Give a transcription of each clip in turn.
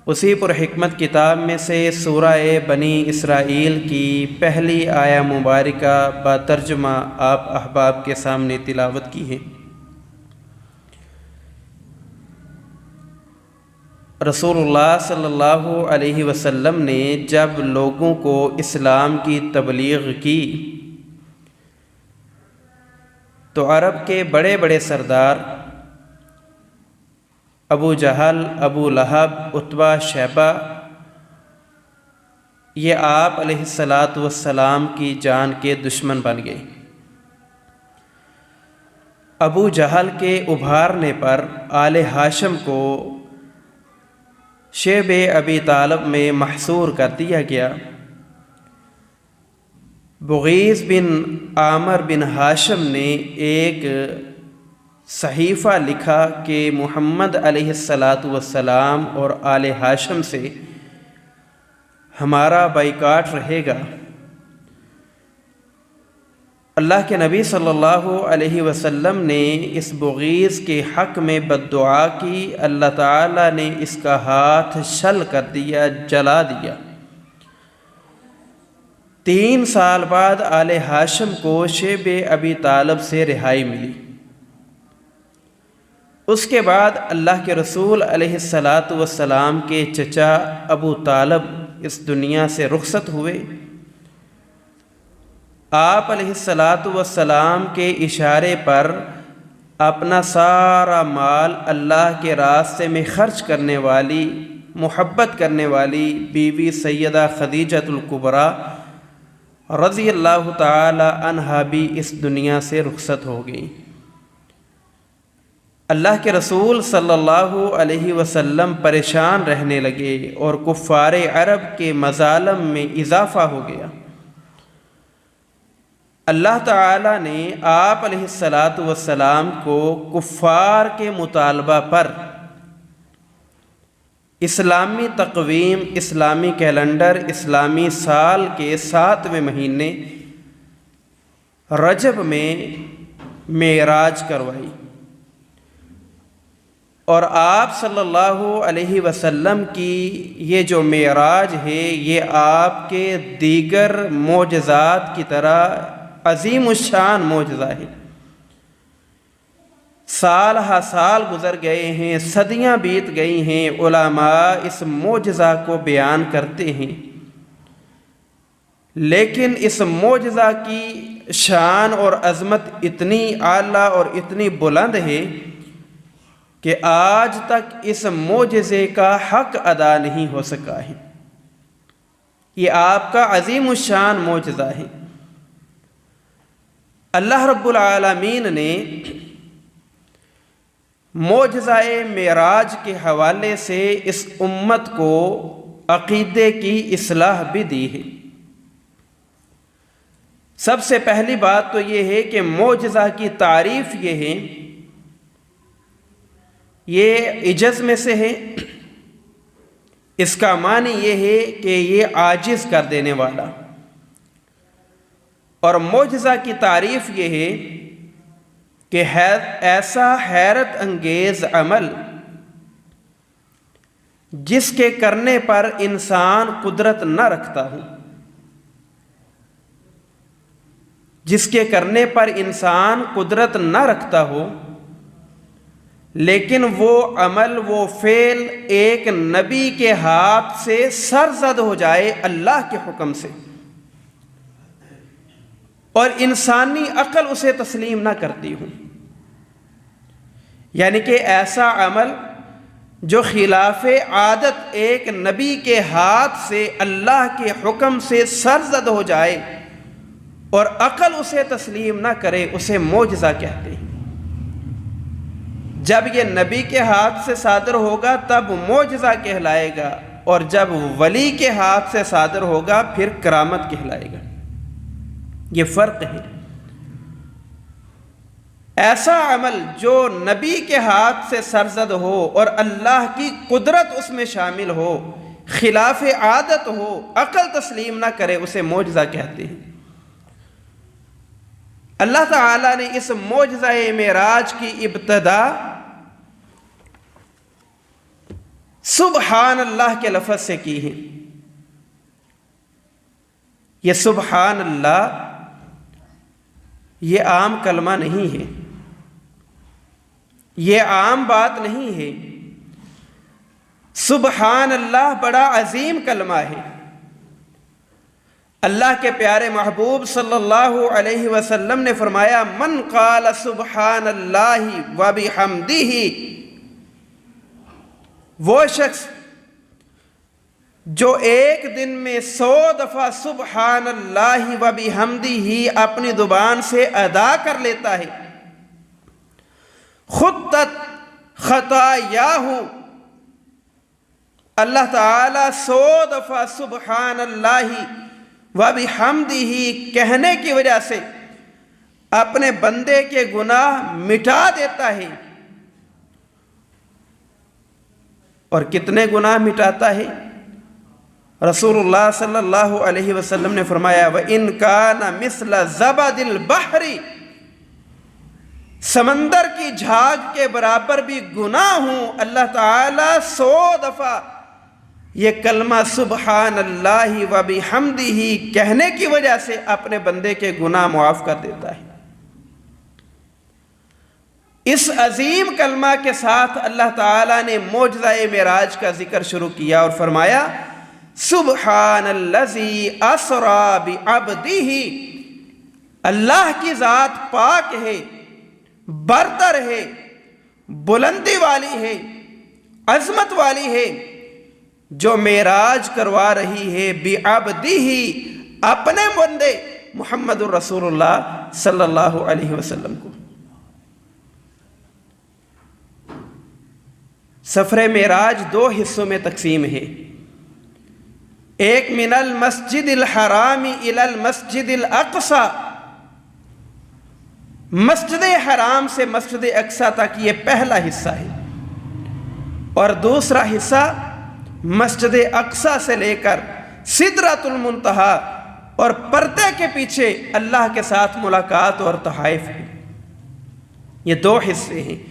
اسی پر حکمت کتاب میں سے سورہ بنی اسرائیل کی پہلی آیہ مبارکہ با ترجمہ آپ احباب کے سامنے تلاوت کی ہے۔ رسول اللہ صلی اللہ علیہ وسلم نے جب لوگوں کو اسلام کی تبلیغ کی تو عرب کے بڑے بڑے سردار ابو جہل، ابو لہب، عتبہ، شیبہ یہ آپ علیہ السلام کی جان کے دشمن بن گئے۔ ابو جہل کے ابھارنے پر آل ہاشم کو شیب ابی طالب میں محصور کر دیا گیا۔ بغیث بن عامر بن ہاشم نے ایک صحیفہ لکھا کہ محمد علیہ السلام اور آل ہاشم سے ہمارا بائیکاٹ رہے گا۔ اللہ کے نبی صلی اللہ علیہ وسلم نے اس بغیث کے حق میں بد دعا کی، اللہ تعالیٰ نے اس کا ہاتھ شل کر دیا، جلا دیا۔ 3 سال بعد آل ہاشم کو شیب ابی طالب سے رہائی ملی۔ اس کے بعد اللہ کے رسول علیہ السلام کے چچا ابو طالب اس دنیا سے رخصت ہوئے۔ آپ علیہ السلام کے اشارے پر اپنا سارا مال اللہ کے راستے میں خرچ کرنے والی، محبت کرنے والی بیوی سیدہ خدیجۃ الکبریٰ رضی اللہ تعالی عنہا بھی اس دنیا سے رخصت ہو گئی۔ اللہ کے رسول صلی اللہ علیہ وسلم پریشان رہنے لگے اور کفار عرب کے مظالم میں اضافہ ہو گیا۔ اللہ تعالیٰ نے آپ علیہ السلام کو کفار کے مطالبہ پر اسلامی تقویم، اسلامی کیلنڈر، اسلامی سال کے 7ویں مہینے رجب میں معراج کروائی، اور آپ صلی اللہ علیہ وسلم کی یہ جو معراج ہے یہ آپ کے دیگر معجزات کی طرح عظیم الشان معجزہ ہے۔ سال ہا سال گزر گئے ہیں، صدیاں بیت گئی ہیں، علماء اس معجزہ کو بیان کرتے ہیں، لیکن اس معجزہ کی شان اور عظمت اتنی اعلیٰ اور اتنی بلند ہے کہ آج تک اس معجزے کا حق ادا نہیں ہو سکا ہے۔ یہ آپ کا عظیم الشان معجزہ ہے۔ اللہ رب العالمین نے معجزہ معراج کے حوالے سے اس امت کو عقیدے کی اصلاح بھی دی ہے۔ سب سے پہلی بات تو یہ ہے کہ معجزہ کی تعریف یہ ہے، یہ عجز میں سے ہے، اس کا معنی یہ ہے کہ یہ عاجز کر دینے والا، اور معجزہ کی تعریف یہ ہے کہ ایسا حیرت انگیز عمل جس کے کرنے پر انسان قدرت نہ رکھتا ہو، جس کے کرنے پر انسان قدرت نہ رکھتا ہو، لیکن وہ عمل، وہ فعل ایک نبی کے ہاتھ سے سرزد ہو جائے اللہ کے حکم سے، اور انسانی عقل اسے تسلیم نہ کرتی ہوں۔ یعنی کہ ایسا عمل جو خلاف عادت ایک نبی کے ہاتھ سے اللہ کے حکم سے سرزد ہو جائے اور عقل اسے تسلیم نہ کرے، اسے معجزہ کہتے ہیں۔ جب یہ نبی کے ہاتھ سے صادر ہوگا تب معجزہ کہلائے گا، اور جب ولی کے ہاتھ سے صادر ہوگا پھر کرامت کہلائے گا۔ یہ فرق ہے۔ ایسا عمل جو نبی کے ہاتھ سے سرزد ہو اور اللہ کی قدرت اس میں شامل ہو، خلاف عادت ہو، عقل تسلیم نہ کرے، اسے معجزہ کہتے ہیں۔ اللہ تعالیٰ نے اس معجزہ معراج کی ابتدا سبحان اللہ کے لفظ سے کی ہیں۔ یہ سبحان اللہ یہ عام کلمہ نہیں ہے، یہ عام بات نہیں ہے۔ سبحان اللہ بڑا عظیم کلمہ ہے۔ اللہ کے پیارے محبوب صلی اللہ علیہ وسلم نے فرمایا من قال سبحان اللہ وبحمدہ، وہ شخص جو ایک دن میں 100 دفعہ سبحان اللہ وبحمدہ اپنی زبان سے ادا کر لیتا ہے، خطت خطایاہ، اللہ تعالیٰ 100 دفعہ سبحان اللہ وبحمدہ کہنے کی وجہ سے اپنے بندے کے گناہ مٹا دیتا ہے۔ اور کتنے گناہ مٹاتا ہے؟ رسول اللہ صلی اللہ علیہ وسلم نے فرمایا وَإِن كَانَ مِثْلَ زَبَدِ الْبَحْرِ، سمندر کی جھاگ کے برابر بھی گناہ ہوں، اللہ تعالیٰ 100 دفعہ یہ کلمہ سبحان اللہ وبحمدہ کہنے کی وجہ سے اپنے بندے کے گناہ معاف کر دیتا ہے۔ اس عظیم کلمہ کے ساتھ اللہ تعالیٰ نے معجزہ معراج کا ذکر شروع کیا اور فرمایا سبحان الذی اسری بعبدہ، اللہ کی ذات پاک ہے، برتر ہے، بلندی والی ہے، عظمت والی ہے، جو معراج کروا رہی ہے بعبدہ، اپنے بندے محمد الرسول اللہ صلی اللہ علیہ وسلم کو۔ سفر معراج 2 حصوں میں تقسیم ہے، ایک من المسجد الحرام الی المسجد الاقصی، مسجد حرام سے مسجد اقصی تک یہ پہلا حصہ ہے، اور دوسرا حصہ مسجد اقصی سے لے کر سدرۃ المنتہا اور پردے کے پیچھے اللہ کے ساتھ ملاقات اور تحائف ہے۔ یہ 2 حصے ہیں،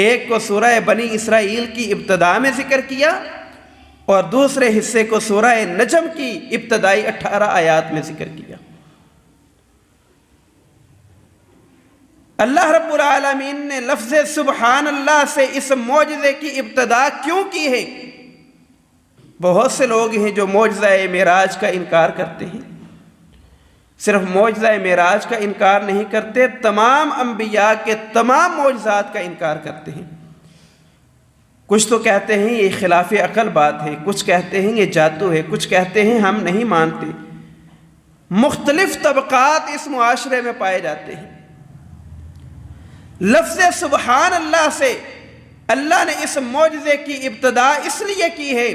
ایک کو سورہ بنی اسرائیل کی ابتدا میں ذکر کیا اور دوسرے حصے کو سورہ نجم کی ابتدائی 18 آیات میں ذکر کیا۔ اللہ رب العالمین نے لفظ سبحان اللہ سے اس معجزے کی ابتدا کیوں کی ہے؟ بہت سے لوگ ہیں جو معجزہ معراج کا انکار کرتے ہیں، صرف معجزہ معراج کا انکار نہیں کرتے، تمام انبیاء کے تمام معجزات کا انکار کرتے ہیں۔ کچھ تو کہتے ہیں یہ خلاف عقل بات ہے، کچھ کہتے ہیں یہ جادو ہے، کچھ کہتے ہیں ہم نہیں مانتے۔ مختلف طبقات اس معاشرے میں پائے جاتے ہیں۔ لفظ سبحان اللہ سے اللہ نے اس معجزے کی ابتدا اس لیے کی ہے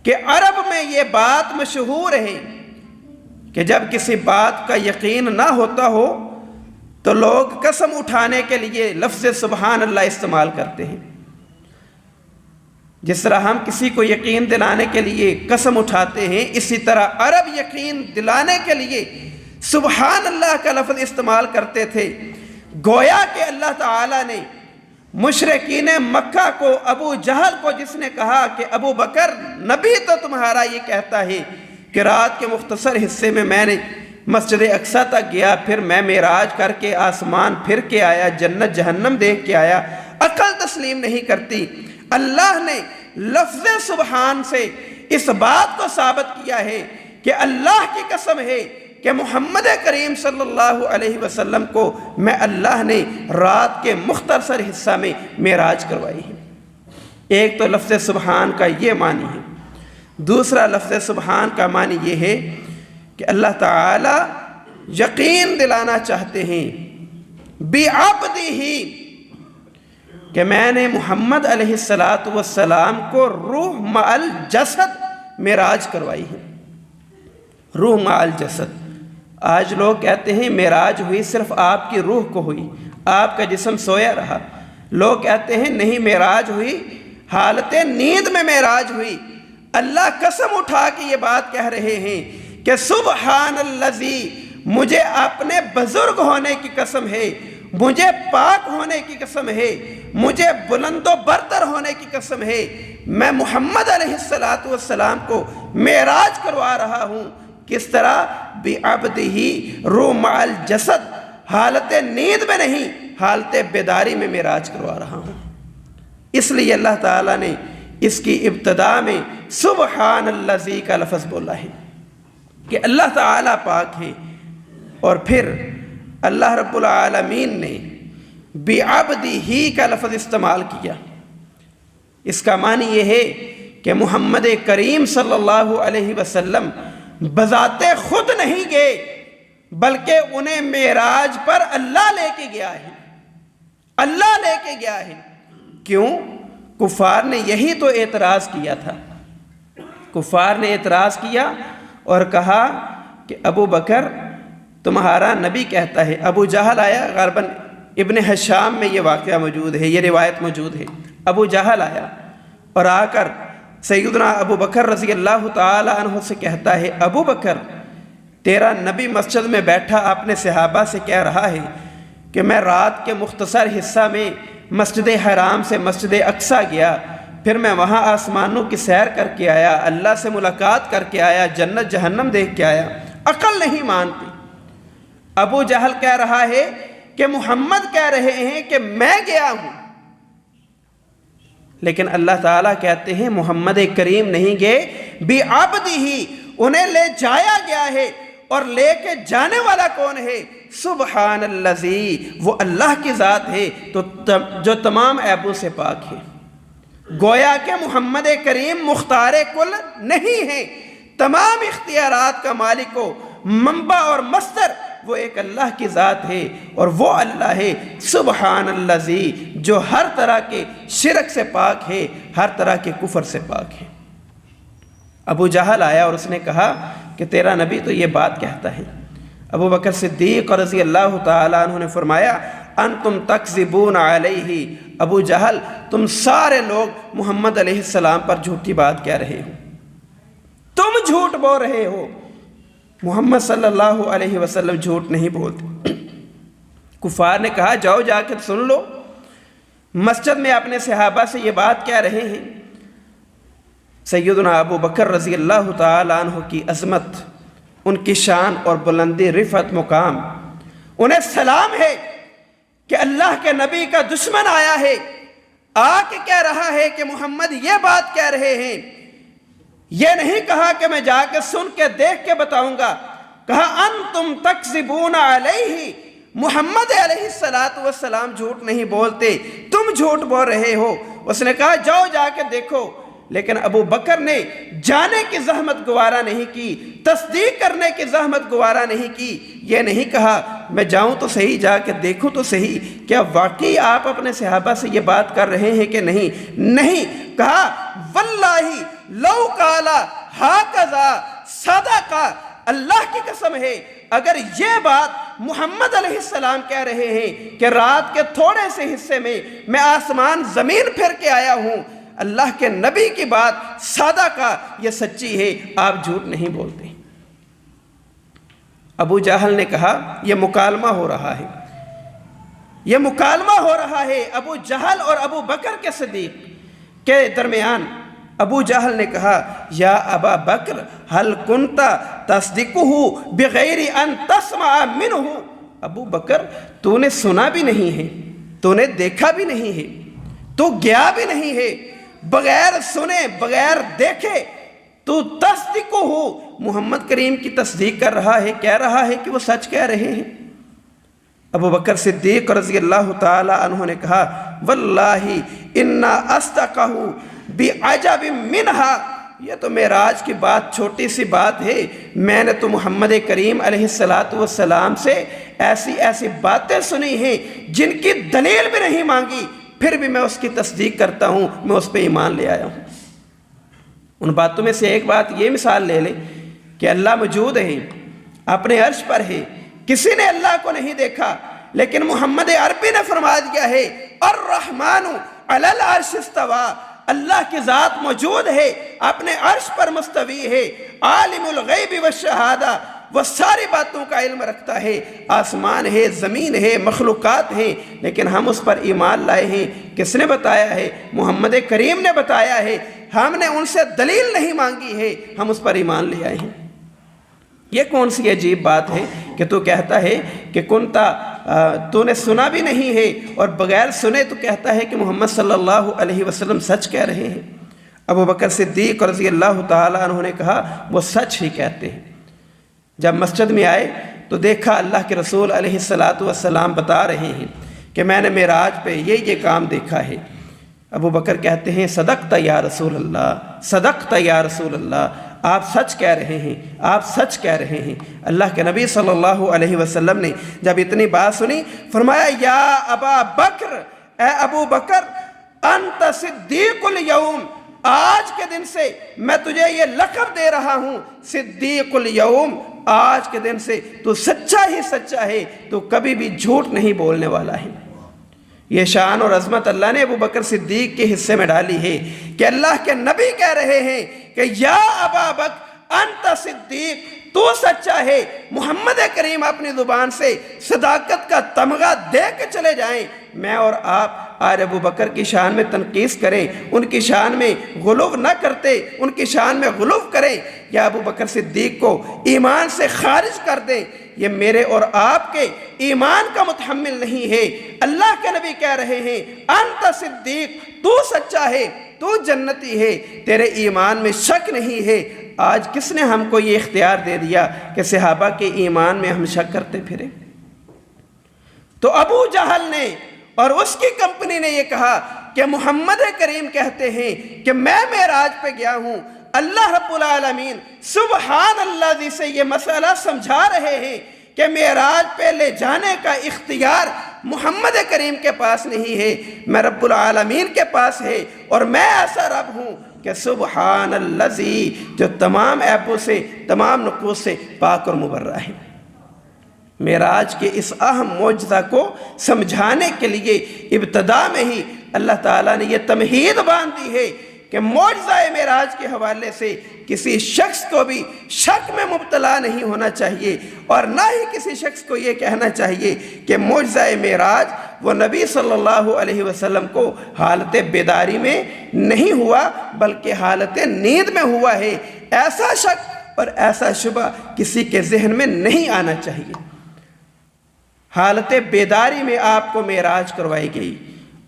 کہ عرب میں یہ بات مشہور ہے کہ جب کسی بات کا یقین نہ ہوتا ہو تو لوگ قسم اٹھانے کے لیے لفظ سبحان اللہ استعمال کرتے ہیں۔ جس طرح ہم کسی کو یقین دلانے کے لیے قسم اٹھاتے ہیں، اسی طرح عرب یقین دلانے کے لیے سبحان اللہ کا لفظ استعمال کرتے تھے، گویا کہ اللہ تعالیٰ نے مشرکین مکہ کو، ابو جہل کو جس نے کہا کہ ابو بکر نبی تو تمہارا یہ کہتا ہے کہ رات کے مختصر حصے میں نے مسجد اقصی تک گیا، پھر میں معراج کر کے آسمان پھر کے آیا، جنت جہنم دیکھ کے آیا، عقل تسلیم نہیں کرتی۔ اللہ نے لفظ سبحان سے اس بات کو ثابت کیا ہے کہ اللہ کی قسم ہے کہ محمد کریم صلی اللہ علیہ وسلم کو میں اللہ نے رات کے مختصر حصہ میں معراج کروائی ہے۔ ایک تو لفظ سبحان کا یہ معنی ہے، دوسرا لفظ سبحان کا معنی یہ ہے کہ اللہ تعالی یقین دلانا چاہتے ہیں بعبدہ، کہ میں نے محمد علیہ السلام کو روح مع الجسد معراج کروائی ہے۔ روح مع الجسد، آج لوگ کہتے ہیں معراج ہوئی صرف آپ کی روح کو ہوئی، آپ کا جسم سویا رہا۔ لوگ کہتے ہیں نہیں، معراج ہوئی حالت نیند میں معراج ہوئی۔ اللہ قسم اٹھا کے یہ بات کہہ رہے ہیں کہ سبحان الذی، مجھے اپنے بزرگ ہونے کی قسم ہے، مجھے پاک ہونے کی قسم ہے، مجھے بلند و برتر ہونے کی قسم ہے میں محمد علیہ السلام کو معراج کروا رہا ہوں۔ کس طرح؟ بعبدہ روح مع الجسد، حالت نیند میں نہیں، حالت بیداری میں معراج کروا رہا ہوں۔ اس لیے اللہ تعالیٰ نے اس کی ابتدا میں سبحان الذی کا لفظ بولا ہے کہ اللہ تعالیٰ پاک ہے، اور پھر اللہ رب العالمین نے بعبدہ کا لفظ استعمال کیا۔ اس کا معنی یہ ہے کہ محمد کریم صلی اللہ علیہ وسلم بذات خود نہیں گئے، بلکہ انہیں معراج پر اللہ لے کے گیا ہے، اللہ لے کے گیا ہے۔ کیوں؟ کفار نے یہی تو اعتراض کیا تھا، کفار نے اعتراض کیا اور کہا کہ ابو بکر تمہارا نبی کہتا ہے۔ ابو جہل آیا، غالباً ابن ہشام میں یہ واقعہ موجود ہے، یہ روایت موجود ہے۔ ابو جہل آیا اور آ کر سیدنا ابو بکر رضی اللہ تعالی عنہ سے کہتا ہے، ابو بکر تیرا نبی مسجد میں بیٹھا اپنے صحابہ سے کہہ رہا ہے کہ میں رات کے مختصر حصہ میں مسجد حرام سے مسجد اقصیٰ گیا، پھر میں وہاں آسمانوں کی سیر کر کے آیا، اللہ سے ملاقات کر کے آیا، جنت جہنم دیکھ کے آیا۔ عقل نہیں مانتی۔ ابو جہل کہہ رہا ہے کہ محمد کہہ رہے ہیں کہ میں گیا ہوں، لیکن اللہ تعالیٰ کہتے ہیں محمد کریم نہیں گئے، بعبدہ انہیں لے جایا گیا ہے، اور لے کے جانے والا کون ہے؟ سبحان الذی، وہ اللہ کی ذات ہے تو جو تمام عیبوں سے پاک ہے۔ گویا کہ محمد کریم مختار کل نہیں ہے، تمام اختیارات کا مالک و منبع اور مصدر وہ ایک اللہ کی ذات ہے، اور وہ اللہ ہے سبحان الذی جو ہر طرح کے شرک سے پاک ہے، ہر طرح کے کفر سے پاک ہے۔ ابو جہل آیا اور اس نے کہا کہ تیرا نبی تو یہ بات کہتا ہے۔ ابو بکر صدیق رضی اللہ تعالیٰ عنہ نے فرمایا، انتم تکذبون علیہ، ابو جہل تم سارے لوگ محمد علیہ السلام پر جھوٹی بات کہہ رہے ہو، تم جھوٹ بول رہے ہو، محمد صلی اللہ علیہ وسلم جھوٹ نہیں بولتے۔ کفار نے کہا جاؤ جا کے سن لو، مسجد میں اپنے صحابہ سے یہ بات کہہ رہے ہیں۔ سیدنا ابو بکر رضی اللہ تعالیٰ عنہ کی عظمت، ان کی شان اور بلندی، رفعت، مقام، انہیں سلام ہے کہ اللہ کے نبی کا دشمن آیا ہے، آ کے کہہ رہا ہے کہ محمد یہ بات کہہ رہے ہیں۔ یہ نہیں کہا کہ میں جا کے سن کے دیکھ کے بتاؤں گا، کہا انتم تکذبون علیہ، محمد علیہ السلام جھوٹ نہیں بولتے، تم جھوٹ بول رہے ہو۔ اس نے کہا جاؤ جا کے دیکھو، لیکن ابو بکر نے جانے کی زحمت گوارا نہیں کی، تصدیق کرنے کی زحمت گوارا نہیں کی۔ یہ نہیں کہا میں جاؤں تو صحیح، جا کے دیکھوں تو صحیح، کیا واقعی آپ اپنے صحابہ سے یہ بات کر رہے ہیں کہ نہیں؟ نہیں کہا واللہ لو قالا ہاکذا صدقا، اللہ کی قسم ہے اگر یہ بات محمد علیہ السلام کہہ رہے ہیں کہ رات کے تھوڑے سے حصے میں آسمان زمین پھر کے آیا ہوں، اللہ کے نبی کی بات سادہ کا یہ سچی ہے، آپ جھوٹ نہیں بولتے۔ ابو جہل نے کہا یہ مکالمہ ہو رہا ہے، یہ مکالمہ ہو رہا ہے ابو جہل اور ابو بکر کے صدیق کے درمیان۔ ابو جہل نے کہا یا ابا بکر هل كنت تصدقه بغیر ان تسمع منه، ابو بکر تو نے سنا بھی نہیں ہے، تو نے دیکھا بھی نہیں ہے، تو گیا بھی نہیں ہے، بغیر سنے بغیر دیکھے تو تصدقه، محمد کریم کی تصدیق کر رہا ہے، کہہ رہا ہے کہ وہ سچ کہہ رہے ہیں۔ ابو بکر صدیق رضی اللہ تعالی عنہ نے کہا واللہ انا اصدقہ بعجب منہا، یہ تو معراج کی بات چھوٹی سی بات ہے، میں نے تو محمد کریم علیہ السلام سے ایسی ایسی باتیں سنی ہیں جن کی دلیل بھی نہیں مانگی، پھر بھی میں اس کی تصدیق کرتا ہوں، میں اس پہ ایمان لے آیا ہوں۔ ان باتوں میں سے ایک بات یہ مثال لے لیں کہ اللہ موجود ہے، اپنے عرش پر ہے، کسی نے اللہ کو نہیں دیکھا، لیکن محمد عربی نے فرما دیا ہے الرحمن علی العرش استوى، اللہ کی ذات موجود ہے، اپنے عرش پر مستوی ہے، عالم الغیب والشہادہ، وہ ساری باتوں کا علم رکھتا ہے، آسمان ہے، زمین ہے، مخلوقات ہیں، لیکن ہم اس پر ایمان لائے ہیں۔ کس نے بتایا ہے؟ محمد کریم نے بتایا ہے ہم نے ان سے دلیل نہیں مانگی ہے، ہم اس پر ایمان لے آئے ہیں۔ یہ کون سی عجیب بات ہے کہ تو کہتا ہے کہ تو نے سنا بھی نہیں ہے، اور بغیر سنے تو کہتا ہے کہ محمد صلی اللہ علیہ وسلم سچ کہہ رہے ہیں۔ ابو بکر صدیق رضی اللہ تعالیٰ عنہ نے کہا وہ سچ ہی کہتے ہیں۔ جب مسجد میں آئے تو دیکھا اللہ کے رسول علیہ السلام بتا رہے ہیں کہ میں نے معراج پہ یہ کام دیکھا ہے۔ ابو بکر کہتے ہیں صدقت یا رسول اللہ، صدقت یا رسول اللہ، آپ سچ کہہ رہے ہیں، آپ سچ کہہ رہے ہیں۔ اللہ کے نبی صلی اللہ علیہ وسلم نے جب اتنی بات سنی فرمایا یا ابا بکر، اے ابو بکر، انت صدیق الیوم، آج کے دن سے میں تجھے یہ لقب دے رہا ہوں، صدیق الیوم، آج کے دن سے تو سچا ہی سچا ہے، تو کبھی بھی جھوٹ نہیں بولنے والا ہے۔ یہ شان اور عظمت اللہ نے ابو بکر صدیق کے حصے میں ڈالی ہے کہ اللہ کے نبی کہہ رہے ہیں کہ یا ابا بکر انت صدیق، تو سچا ہے۔ محمد کریم اپنی زبان سے صداقت کا تمغہ دے کے چلے جائیں، میں اور آپ آج ابو بکر کی شان میں تنقیص کریں، ان کی شان میں غلو نہ کرتے، ان کی شان میں غلو کریں، یا ابو بکر صدیق کو ایمان سے خارج کر دیں، یہ میرے اور آپ کے ایمان کا متحمل نہیں ہے۔ اللہ کے نبی کہہ رہے ہیں انت صدیق، تو سچا ہے، تو جنتی ہے، تیرے ایمان میں شک نہیں ہے۔ آج کس نے ہم کو یہ اختیار دے دیا کہ صحابہ کے ایمان میں ہم شک کرتے پھریں؟ تو ابو جہل نے اور اس کی کمپنی نے یہ کہا کہ محمد کریم کہتے ہیں کہ میں معراج پہ گیا ہوں، اللہ رب العالمین سبحان اللہ جی سے یہ مسئلہ سمجھا رہے ہیں کہ معراج پہ لے جانے کا اختیار محمد کریم کے پاس نہیں ہے، میں رب العالمین کے پاس ہے، اور میں ایسا رب ہوں کہ سبحان الذی، جو تمام عیبوں سے، تمام نقوص سے پاک اور مبرہ ہے۔ معراج کے اس اہم معجزہ کو سمجھانے کے لیے ابتدا میں ہی اللہ تعالیٰ نے یہ تمہید باندھ دی ہے کہ معجزہ معراج کے حوالے سے کسی شخص کو بھی شک میں مبتلا نہیں ہونا چاہیے، اور نہ ہی کسی شخص کو یہ کہنا چاہیے کہ معجزہ معراج وہ نبی صلی اللہ علیہ وسلم کو حالت بیداری میں نہیں ہوا بلکہ حالت نیند میں ہوا ہے۔ ایسا شک اور ایسا شبہ کسی کے ذہن میں نہیں آنا چاہیے۔ حالت بیداری میں آپ کو معراج کروائی گئی،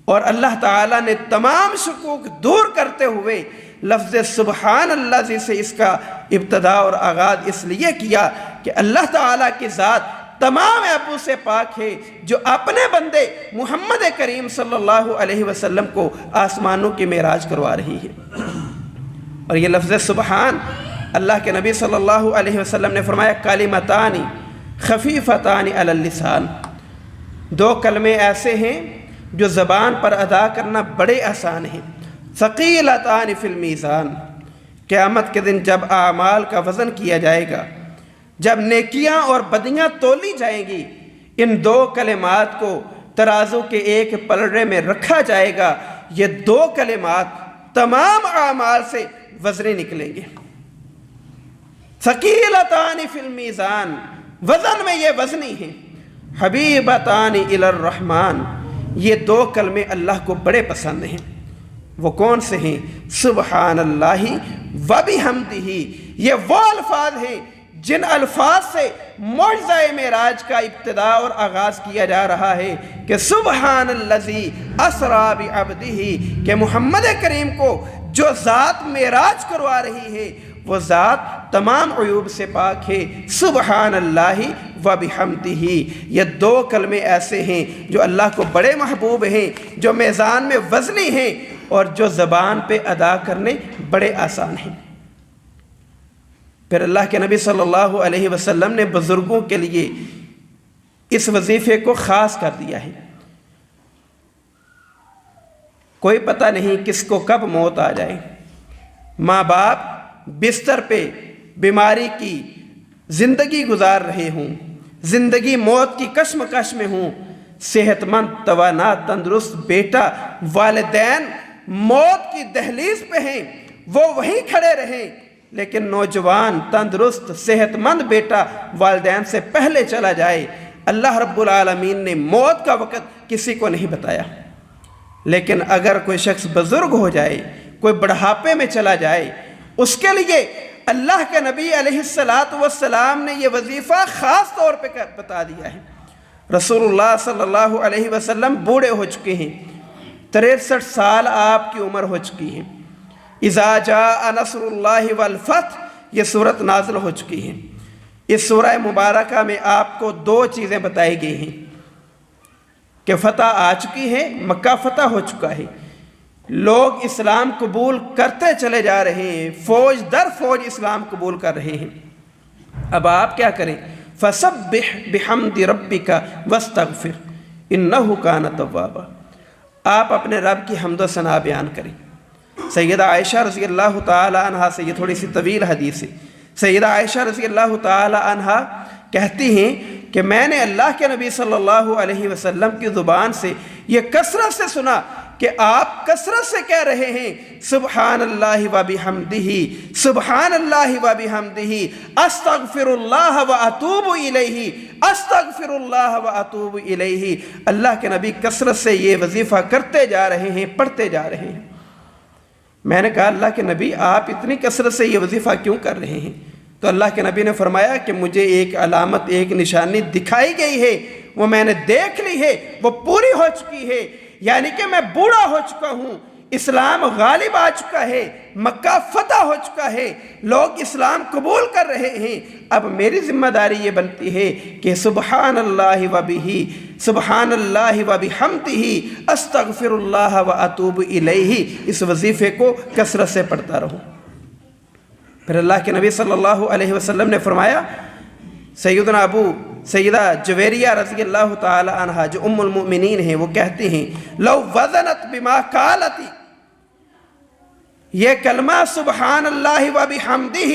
اور اللہ تعالیٰ نے تمام شکوک دور کرتے ہوئے لفظ سبحان اللہ جی سے اس کا ابتدا اور آغاز اس لیے کیا کہ اللہ تعالیٰ کی ذات تمام عیبوں سے پاک ہے، جو اپنے بندے محمد کریم صلی اللہ علیہ وسلم کو آسمانوں کی معراج کروا رہی ہے۔ اور یہ لفظ سبحان، اللہ کے نبی صلی اللہ علیہ وسلم نے فرمایا کلمتان خفیفتان علی اللسان، دو کلمے ایسے ہیں جو زبان پر ادا کرنا بڑے آسان ہیں، ثقیلتان فی المیزان، قیامت کے دن جب اعمال کا وزن کیا جائے گا، جب نیکیاں اور بدیاں تولی جائیں گی، ان دو کلمات کو ترازو کے ایک پلڑے میں رکھا جائے گا، یہ دو کلمات تمام اعمال سے وزنی نکلیں گے۔ ثقیلتان فی المیزان، وزن میں یہ وزنی ہیں۔ حبیبتان الی الرحمن، یہ دو کلمے اللہ کو بڑے پسند ہیں۔ وہ کون سے ہیں؟ سبحان اللہ و بحمدہ، یہ وہ الفاظ ہیں جن الفاظ سے معجزہ معراج کا ابتدا اور آغاز کیا جا رہا ہے کہ سبحان الذی اسریٰ بعبدہ، کہ محمد کریم کو جو ذات معراج کروا رہی ہے وہ ذات تمام عیوب سے پاک ہے۔ سبحان اللہ و بحمدہ، یہ دو کلمے ایسے ہیں جو اللہ کو بڑے محبوب ہیں، جو میزان میں وزنی ہیں، اور جو زبان پہ ادا کرنے بڑے آسان ہیں۔ پھر اللہ کے نبی صلی اللہ علیہ وسلم نے بزرگوں کے لیے اس وظیفے کو خاص کر دیا ہے۔ کوئی پتہ نہیں کس کو کب موت آ جائے۔ ماں باپ بستر پہ بیماری کی زندگی گزار رہے ہوں، زندگی موت کی کشمکش میں ہوں، صحت مند توانا تندرست بیٹا والدین موت کی دہلیز پہ ہیں، وہ وہیں کھڑے رہیں، لیکن نوجوان تندرست صحت مند بیٹا والدین سے پہلے چلا جائے۔ اللہ رب العالمین نے موت کا وقت کسی کو نہیں بتایا، لیکن اگر کوئی شخص بزرگ ہو جائے، کوئی بڑھاپے میں چلا جائے، اس کے لیے اللہ کے نبی علیہ السلام نے یہ وظیفہ خاص طور پہ بتا دیا ہے۔ رسول اللہ صلی اللہ علیہ وسلم بوڑھے ہو چکے ہیں، 63 سال آپ کی عمر ہو چکی ہے۔ اذا جاء نصر اللہ والفتح یہ صورت نازل ہو چکی ہے۔ اس سورہ مبارکہ میں آپ کو 2 چیزیں بتائی گئی ہیں کہ فتح آ چکی ہے، مکہ فتح ہو چکا ہے، لوگ اسلام قبول کرتے چلے جا رہے ہیں، فوج در فوج اسلام قبول کر رہے ہیں۔ اب آپ کیا کریں؟ فَسَبِّحْ بِحَمْدِ رَبِّكَ وَاسْتَغْفِرْ إِنَّهُ كَانَ تَوَّابًا، آپ اپنے رب کی حمد و ثنا بیان کریں۔ سیدہ عائشہ رضی اللہ تعالی عنہا سے، یہ تھوڑی سی طویل حدیث ہے، سیدہ عائشہ رضی اللہ تعالی عنہا کہتی ہیں کہ میں نے اللہ کے نبی صلی اللہ علیہ وسلم کی زبان سے یہ کثرت سے سنا کہ آپ کثرت سے کہہ رہے ہیں سبحان اللہ و بحمدہ، سبحان اللہ و بحمدہ، استغفر اللہ و اتوب الیہ، استغفر اللہ و اتوب الیہ۔ اللہ کے نبی کثرت سے یہ وظیفہ کرتے جا رہے ہیں، پڑھتے جا رہے ہیں۔ میں نے کہا اللہ کے نبی آپ اتنی کثرت سے یہ وظیفہ کیوں کر رہے ہیں؟ تو اللہ کے نبی نے فرمایا کہ مجھے ایک علامت، ایک نشانی دکھائی گئی ہے، وہ میں نے دیکھ لی ہے، وہ پوری ہو چکی ہے، یعنی کہ میں بوڑھا ہو چکا ہوں، اسلام غالب آ چکا ہے، مکہ فتح ہو چکا ہے، لوگ اسلام قبول کر رہے ہیں۔ اب میری ذمہ داری یہ بنتی ہے کہ سبحان اللہ و بہ، سبحان اللہ و بحمدہ، استغفر اللہ و اتوب الیہ، اس وظیفے کو کثرت سے پڑھتا رہوں۔ پھر اللہ کے نبی صلی اللہ علیہ وسلم نے فرمایا، سیدہ جویریہ رضی اللہ تعالی عنہا جو ام المؤمنین ہیں، وہ کہتی ہیں لو وزنت بما قالت، یہ کلمہ سبحان اللہ و بحمدہ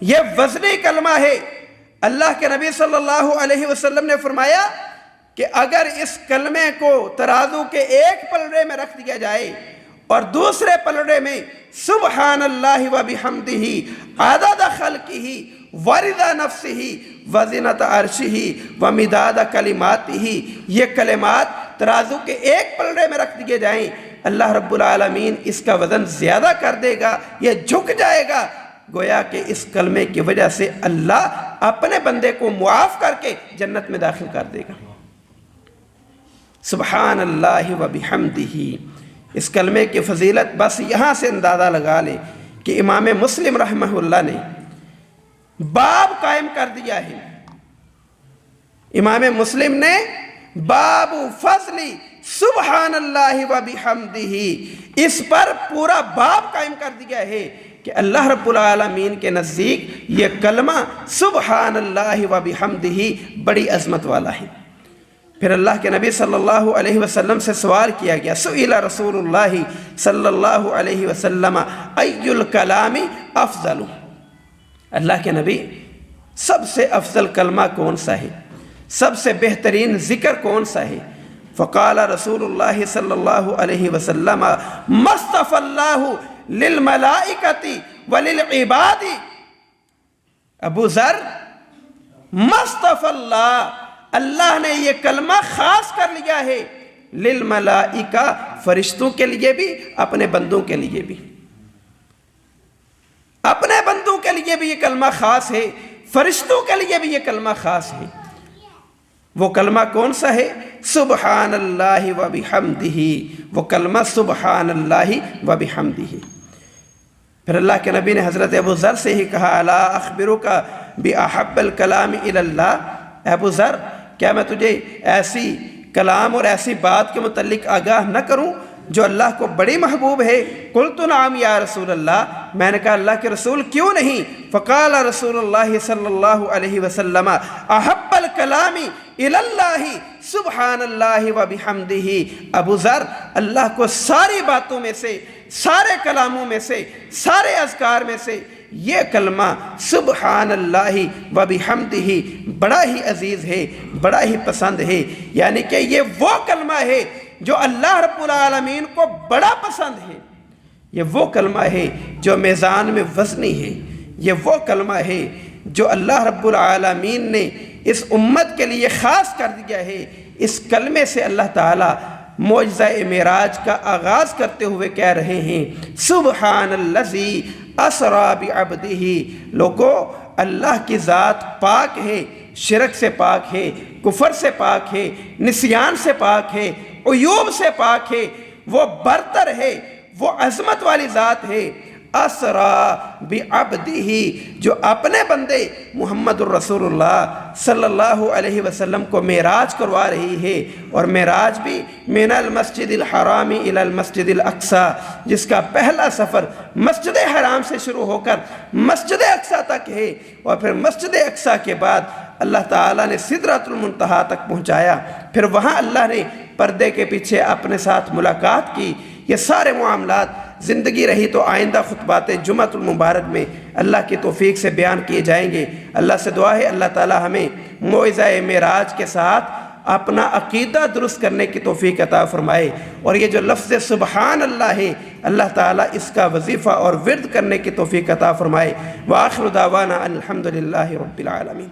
یہ وزنی کلمہ ہے۔ اللہ کے نبی صلی اللہ علیہ وسلم نے فرمایا کہ اگر اس کلمے کو ترازو کے ایک پلڑے میں رکھ دیا جائے اور دوسرے پلڑے میں سبحان اللہ و بحمدہ عدد خلقہ ورضا نفسہ وزنت عرشہ ومداد کلماتہ، یہ کلمات ترازو کے ایک پلڑے میں رکھ دیے جائیں، اللہ رب العالمین اس کا وزن زیادہ کر دے گا، یہ جھک جائے گا، گویا کہ اس کلمے کی وجہ سے اللہ اپنے بندے کو معاف کر کے جنت میں داخل کر دے گا۔ سبحان اللہ و بحمدہ، اس کلمے کی فضیلت بس یہاں سے اندازہ لگا لیں کہ امام مسلم رحمہ اللہ نے باب قائم کر دیا ہے۔ امام مسلم نے باب فضل سبحان اللہ و بحمدہ، اس پر پورا باب قائم کر دیا ہے کہ اللہ رب العالمین کے نزدیک یہ کلمہ سبحان اللہ و بحمدہ بڑی عظمت والا ہے۔ پھر اللہ کے نبی صلی اللہ علیہ وسلم سے سوال کیا گیا، سئل رسول اللہ صلی اللہ علیہ وسلم ای الکلام افضل، اللہ کے نبی سب سے افضل کلمہ کون سا ہے، سب سے بہترین ذکر کون سا ہے؟ فقال رسول اللہ صلی اللہ علیہ وسلم مصطفى اللہ للملائکۃ وللعباد، ابو ذر مصطفى اللہ، اللہ نے یہ کلمہ خاص کر لیا ہے، للملائکہ فرشتوں کے لیے بھی، اپنے بندوں کے لیے بھی، اپنے بندوں کے لیے بھی یہ کلمہ خاص ہے، فرشتوں کے لیے بھی یہ کلمہ خاص ہے۔ وہ کلمہ کون سا ہے؟ سبحان اللہ و بحمدہ، وہ کلمہ سبحان اللہ و بحمدہ۔ پھر اللہ کے نبی نے حضرت ابو ذر سے ہی کہا، الا اخبرک باحب الکلام الی اللہ، ابو ذر کیا میں تجھے ایسی کلام اور ایسی بات کے متعلق آگاہ نہ کروں جو اللہ کو بڑی محبوب ہے؟ قلت نعم یا رسول اللہ، میں نے کہا اللہ کے رسول کیوں نہیں؟ فقال رسول اللہ صلی اللہ علیہ وسلم احب الکلام الی اللہ سبحان اللہ و بحمدہ، ابو ذر اللہ کو ساری باتوں میں سے، سارے کلاموں میں سے، سارے اذکار میں سے یہ کلمہ سبحان اللہ و بحمدہ بڑا ہی عزیز ہے، بڑا ہی پسند ہے، یعنی کہ یہ وہ کلمہ ہے جو اللہ رب العالمین کو بڑا پسند ہے، یہ وہ کلمہ ہے جو میزان میں وزنی ہے، یہ وہ کلمہ ہے جو اللہ رب العالمین نے اس امت کے لیے خاص کر دیا ہے۔ اس کلمے سے اللہ تعالیٰ معجزہ معراج کا آغاز کرتے ہوئے کہہ رہے ہیں سبحان الذی اسریٰ بعبدہ۔ لوگو اللہ کی ذات پاک ہے، شرک سے پاک ہے، کفر سے پاک ہے، نسیان سے پاک ہے، عیوب سے پاک ہے، وہ برتر ہے، وہ عظمت والی ذات ہے۔ اسریٰ بعبدہ، جو اپنے بندے محمد الرسول اللہ صلی اللہ علیہ وسلم کو معراج کروا رہی ہے، اور معراج بھی من المسجد الحرام الی المسجد الاقصیٰ، جس کا پہلا سفر مسجد حرام سے شروع ہو کر مسجد اقصیٰ تک ہے، اور پھر مسجد اقصیٰ کے بعد اللہ تعالیٰ نے سدرۃ المنتہا تک پہنچایا، پھر وہاں اللہ نے پردے کے پیچھے اپنے ساتھ ملاقات کی۔ یہ سارے معاملات زندگی رہی تو آئندہ خطبات جمعۃ المبارک میں اللہ کی توفیق سے بیان کیے جائیں گے۔ اللہ سے دعا ہے اللہ تعالیٰ ہمیں معجزہ معراج کے ساتھ اپنا عقیدہ درست کرنے کی توفیق عطا فرمائے، اور یہ جو لفظ سبحان اللہ ہے اللہ تعالیٰ اس کا وظیفہ اور ورد کرنے کی توفیق عطا فرمائے۔ وآخر دعوانا الحمدللہ رب العالمین۔